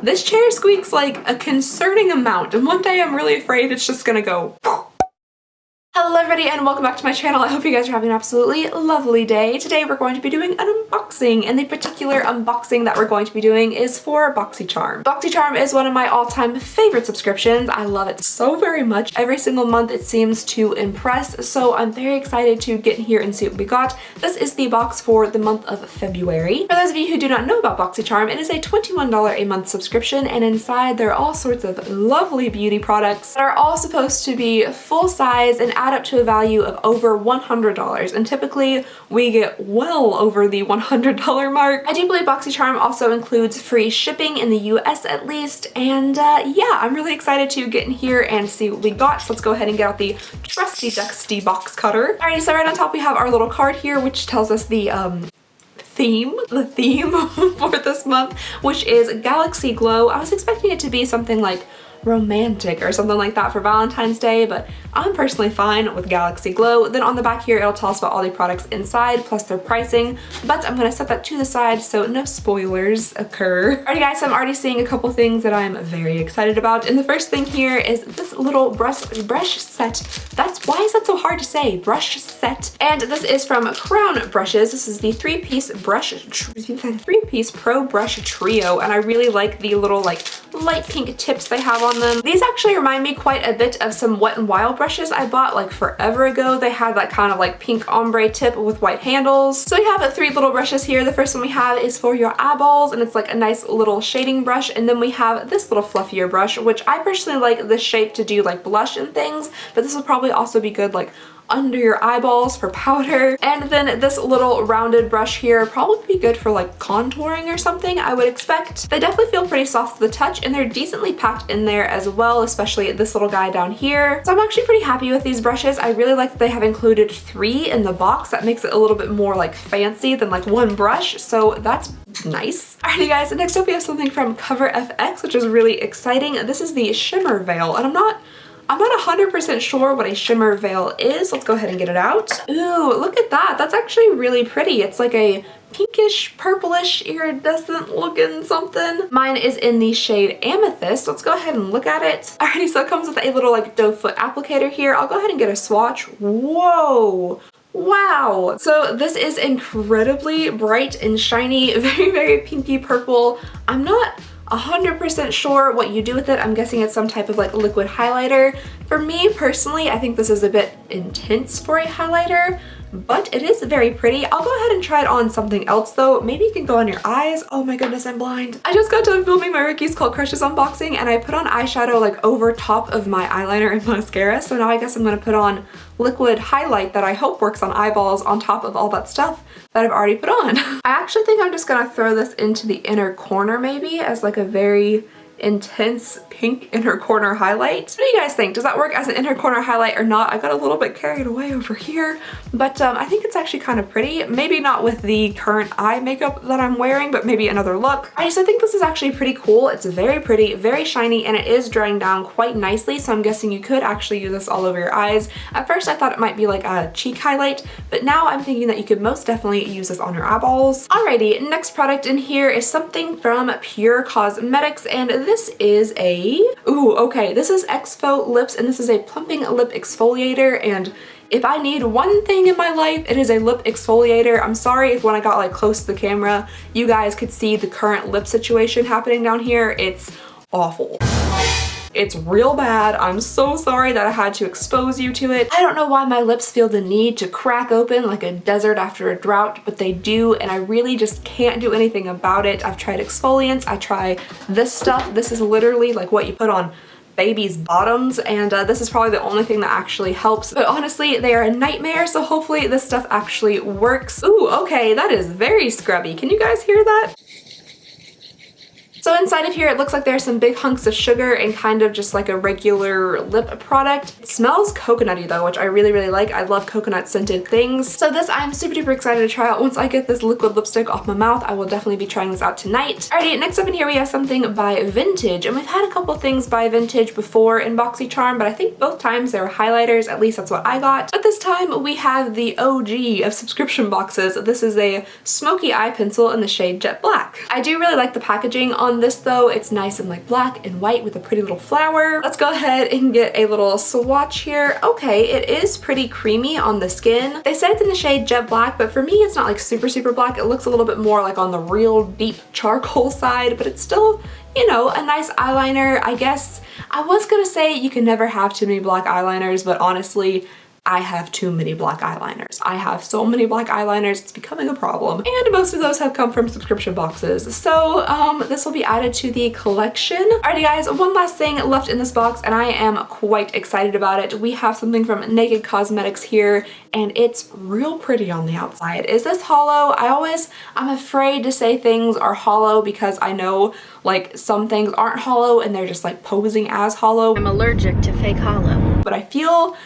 this chair squeaks like a concerning amount, and one day I'm really afraid it's just gonna go. Hello everybody and welcome back to my channel. I hope you guys are having an absolutely lovely day. Today we're going to be doing an unboxing, and the particular unboxing that we're going to be doing is for Boxycharm. Boxycharm is one of my all-time favorite subscriptions. I love it so very much. Every single month it seems to impress, so I'm very excited to get in here and see what we got. This is the box for the month of February. For those of you who do not know about Boxycharm, it is a $21 a month subscription, and inside there are all sorts of lovely beauty products that are all supposed to be full size and add up to a value of over $100, and typically we get well over the $100 mark. I do believe Boxycharm also includes free shipping in the US at least, and yeah, I'm really excited to get in here and see what we got. So let's go ahead and get out the trusty dusty box cutter. Alrighty, so right on top we have our little card here, which tells us the theme for this month, which is Galaxy Glow. I was expecting it to be something like romantic or something like that for Valentine's Day, but I'm personally fine with Galaxy Glow. Then on the back here it'll tell us about all the products inside plus their pricing, but I'm gonna set that to the side so no spoilers occur. Alrighty guys, so I'm already seeing a couple things that I'm very excited about, and the first thing here is this little brush set. Why is that so hard to say? Brush set. And this is from Crown Brushes. This is the three-piece Pro Brush Trio, and I really like the little like light pink tips they have on them. These actually remind me quite a bit of some Wet n Wild brushes I bought like forever ago. They had that kind of like pink ombre tip with white handles. So we have three little brushes here. The first one we have is for your eyeballs, and it's like a nice little shading brush, and then we have this little fluffier brush, which I personally like this shape to do like blush and things, but this will probably also be good like under your eyeballs for powder. And then this little rounded brush here probably be good for like contouring or something, I would expect. They definitely feel pretty soft to the touch, and they're decently packed in there as well, especially this little guy down here. So I'm actually pretty happy with these brushes. I really like that they have included 3 in the box. That makes it a little bit more like fancy than like one brush, so that's nice. Alrighty guys, next up we have something from Cover FX, which is really exciting. This is the shimmer veil, and I'm not 100% sure what a shimmer veil is. Let's go ahead and get it out. Ooh, look at that. That's actually really pretty. It's like a pinkish, purplish, iridescent looking something. Mine is in the shade Amethyst. Let's go ahead and look at it. Alrighty, so it comes with a little like doe foot applicator here. I'll go ahead and get a swatch. Whoa. Wow! So this is incredibly bright and shiny, very, very pinky purple. I'm not 100% sure what you do with it. I'm guessing it's some type of like liquid highlighter. For me personally, I think this is a bit intense for a highlighter, but it is very pretty. I'll go ahead and try it on something else though. Maybe it can go on your eyes. Oh my goodness, I'm blind. I just got done filming my Ricky's Cult Crushes unboxing, and I put on eyeshadow like over top of my eyeliner and mascara, so now I guess I'm gonna put on liquid highlight that I hope works on eyeballs on top of all that stuff that I've already put on. I actually think I'm just gonna throw this into the inner corner maybe as like a very intense pink inner corner highlight. What do you guys think? Does that work as an inner corner highlight or not? I got a little bit carried away over here, but I think it's actually kind of pretty. Maybe not with the current eye makeup that I'm wearing, but maybe another look. I just think this is actually pretty cool. It's very pretty, very shiny, and it is drying down quite nicely, so I'm guessing you could actually use this all over your eyes. At first I thought it might be like a cheek highlight, but now I'm thinking that you could most definitely use this on your eyeballs. Alrighty, next product in here is something from Pure Cosmetics, and this is this is Exfo Lips, and this is a plumping lip exfoliator, and if I need one thing in my life, it is a lip exfoliator. I'm sorry if when I got like close to the camera, you guys could see the current lip situation happening down here. It's awful. It's real bad. I'm so sorry that I had to expose you to it. I don't know why my lips feel the need to crack open like a desert after a drought, but they do, and I really just can't do anything about it. I've tried exfoliants, I try this stuff. This is literally like what you put on baby's bottoms, and this is probably the only thing that actually helps, but honestly they are a nightmare, so hopefully this stuff actually works. Ooh, okay, that is very scrubby. Can you guys hear that? So inside of here, it looks like there's some big hunks of sugar and kind of just like a regular lip product. It smells coconutty though, which I really, really like. I love coconut scented things. So this I'm super duper excited to try out. Once I get this liquid lipstick off my mouth, I will definitely be trying this out tonight. Alrighty, next up in here we have something by Vintage, and we've had a couple things by Vintage before in Boxycharm, but I think both times they were highlighters, at least that's what I got. But this time we have the OG of subscription boxes. This is a smoky eye pencil in the shade Jet Black. I do really like the packaging on On this though, it's nice and like black and white with a pretty little flower. Let's go ahead and get a little swatch here. Okay, it is pretty creamy on the skin. They said it's in the shade Jet Black, but for me it's not like super black. It looks a little bit more like on the real deep charcoal side, but it's still, you know, a nice eyeliner. I guess I was gonna say you can never have too many black eyeliners, but honestly, I have too many black eyeliners. I have so many black eyeliners, it's becoming a problem. And most of those have come from subscription boxes. So this will be added to the collection. Alrighty guys, one last thing left in this box and I am quite excited about it. We have something from Naked Cosmetics here and it's real pretty on the outside. Is this hollow? I'm afraid to say things are hollow because I know like some things aren't hollow and they're just like posing as hollow. I'm allergic to fake hollow. But I feel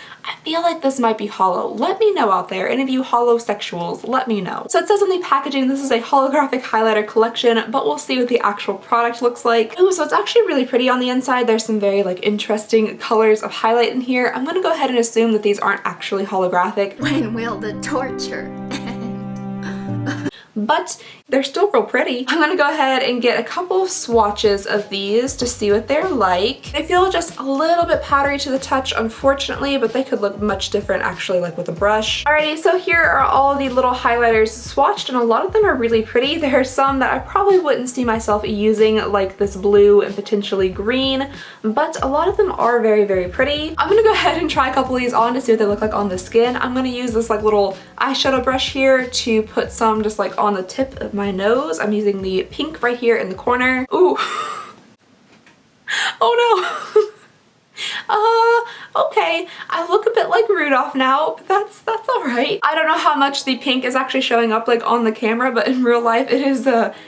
like this might be hollow. Let me know out there. Any of you hollow-sexuals, let me know. So it says on the packaging this is a holographic highlighter collection, but we'll see what the actual product looks like. Ooh, so it's actually really pretty on the inside. There's some very like interesting colors of highlight in here. I'm gonna go ahead and assume that these aren't actually holographic. When will the torture end? But they're still real pretty. I'm gonna go ahead and get a couple of swatches of these to see what they're like. They feel just a little bit powdery to the touch, unfortunately, but they could look much different actually like with a brush. Alrighty, so here are all the little highlighters swatched and a lot of them are really pretty. There are some that I probably wouldn't see myself using, like this blue and potentially green, but a lot of them are very pretty. I'm gonna go ahead and try a couple of these on to see what they look like on the skin. I'm gonna use this like little eyeshadow brush here to put some just like on the tip of my nose. I'm using the pink right here in the corner. Ooh. Oh no. Okay, I look a bit like Rudolph now, but that's alright. I don't know how much the pink is actually showing up like on the camera, but in real life it is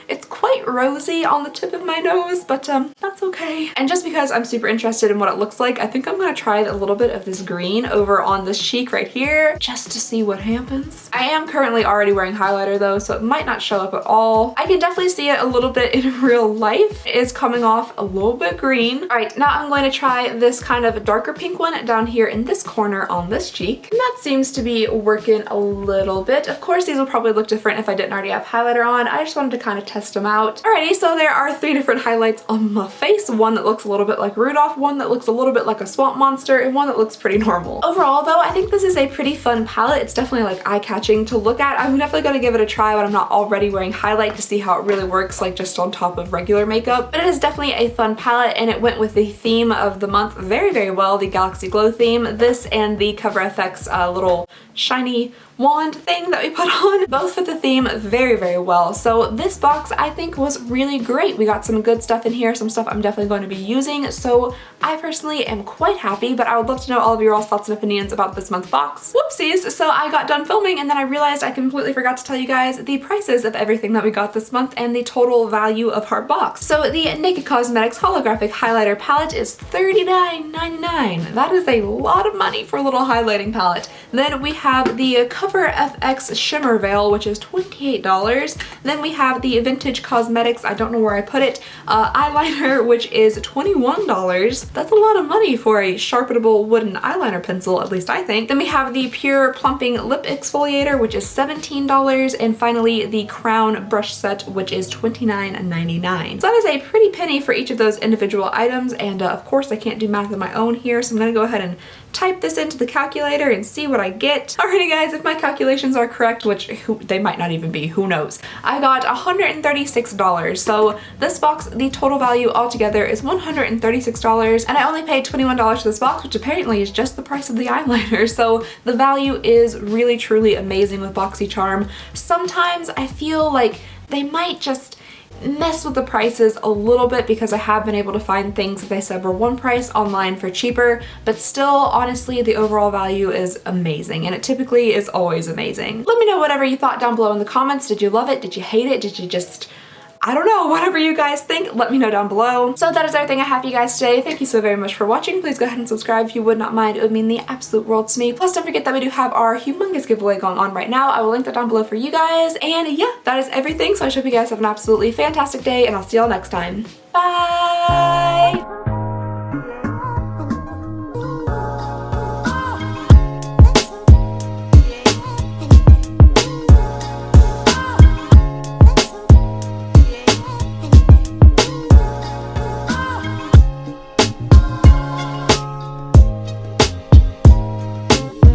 it's quite rosy on the tip of my nose, but that's okay. And just because I'm super interested in what it looks like, I think I'm gonna try a little bit of this green over on this cheek right here, just to see what happens. I am currently already wearing highlighter though, so it might not show up at all. I can definitely see it a little bit in real life. It is coming off a little bit green. Alright, now I'm going to try this kind of darker pink one down here in this corner on this cheek. And that seems to be working a little bit. Of course, these will probably look different if I didn't already have highlighter on. I just wanted to kind of test them out. Alrighty, so there are 3 different highlights on my face. One that looks a little bit like Rudolph, one that looks a little bit like a swamp monster, and one that looks pretty normal. Overall though, I think this is a pretty fun palette. It's definitely like eye-catching to look at. I'm definitely gonna give it a try when I'm not already wearing highlight to see how it really works like just on top of regular makeup. But it is definitely a fun palette and it went with the theme of the month very well, the Galaxy Glow theme. This and the Cover FX little shiny wand thing that we put on. Both fit the theme very well. So this box I think was really great. We got some good stuff in here, some stuff I'm definitely going to be using. So I personally am quite happy, but I would love to know all of your all's thoughts and opinions about this month's box. Whoopsies! So I got done filming and then I realized I completely forgot to tell you guys the prices of everything that we got this month and the total value of our box. So the Naked Cosmetics holographic highlighter palette is $39.99. That is a lot of money for a little highlighting palette. Then we have the Cover FX Shimmer Veil, which is $28. Then we have the Vintage Cosmetics, I don't know where I put it, eyeliner, which is $21. That's a lot of money for a sharpenable wooden eyeliner pencil, at least I think. Then we have the Pure Plumping Lip Exfoliator, which is $17. And finally, the Crown Brush Set, which is $29.99. So that is a pretty penny for each of those individual items. And of course, I can't do math of my own here, so I'm gonna go ahead and type this into the calculator and see what I get. Alrighty guys, if my calculations are correct, which they might not even be, who knows. I got $136. So this box, the total value altogether is $136 and I only paid $21 for this box, which apparently is just the price of the eyeliner. So the value is really truly amazing with Boxycharm. Sometimes I feel like they might just mess with the prices a little bit because I have been able to find things that they said were one price online for cheaper, but still, honestly, the overall value is amazing, and it typically is always amazing. Let me know whatever you thought down below in the comments. Did you love it? Did you hate it? Did you just... I don't know, whatever you guys think, let me know down below. So that is everything I have for you guys today. Thank you so very much for watching. Please go ahead and subscribe if you would not mind. It would mean the absolute world to me. Plus, don't forget that we do have our humongous giveaway going on right now. I will link that down below for you guys. And yeah, that is everything. So I hope you guys have an absolutely fantastic day, and I'll see y'all next time. Bye!